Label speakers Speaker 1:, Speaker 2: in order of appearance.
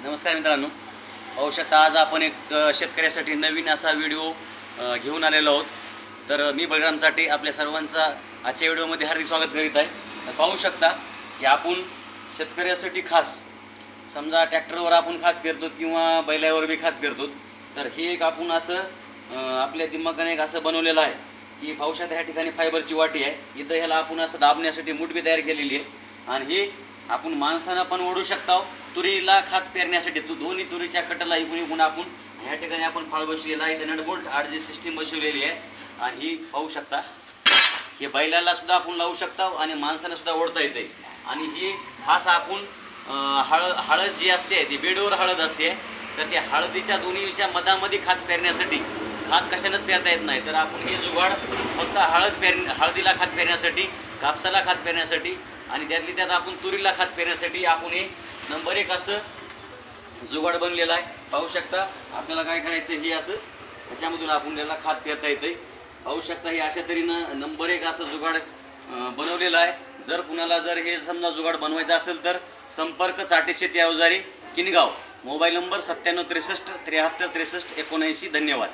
Speaker 1: नमस्कार मित्रांनो, पाहू शकता आज आपण एक शेतकऱ्यासाठी नवीन असा व्हिडिओ घेऊन आलेलो आहोत। तर मी बळीराम साठे आपल्या सर्वांचा आजच्या व्हिडिओमध्ये हार्दिक स्वागत करीत आहे। तर पाहू शकता की आपण शेतकऱ्यासाठी खास समजा ट्रॅक्टरवर आपण खात पेरतो किंवा बैलावर बी खात पेरतो, तर हे एक आपण असं आपल्या दिमागाने एक असं बनवलेलं आहे की पाहू शकता ह्या ठिकाणी फायबरची वाटी आहे। इथं ह्याला आपण असं दाबण्यासाठी मूठ बी तयार केलेली आहे आणि हे आपण माणसानं पण ओढू शकतो। तुरीला खात पेरण्यासाठी दोन्ही तुरीच्या कटला इकून आपण ह्या ठिकाणी आपण फाळ बसवलेला आहे। इथं नटबोल्ट आरजी सिस्टीम बसवलेली आहे आणि ही पाहू शकता हे बैलाला सुद्धा आपण लावू शकतो आणि माणसाला सुद्धा ओढता येते। आणि ही खास आपण हळद जी असते ती बेडवर हळद असते, तर त्या हळदीच्या दोन्हीच्या मधामध्ये खात पेरण्यासाठी खात कशानंच पेरता येत नाही, तर आपण हे जुगाड फक्त हळदीला खात पेरण्यासाठी, कापसाला खात पेरण्यासाठी आणि त्यातली त्यात आपण तुरीला खात पेरण्यासाठी आपण हे नंबर 1 असं जुगाड बनलेला आहे। पाहू शकता आपल्याला काय करायचं, हे असं त्याच्यामधून आपण त्याला खात पेरता येते। पाहू शकता हे अशा तऱ्हेनं नंबर 1 असं जुगाड बनवलेलं आहे। जर कुणाला हे समजा जुगाड बनवायचा असेल तर संपर्क चाटे शेती अवजारी किनगाव, मोबाईल नंबर 97 63 73 63 79। धन्यवाद।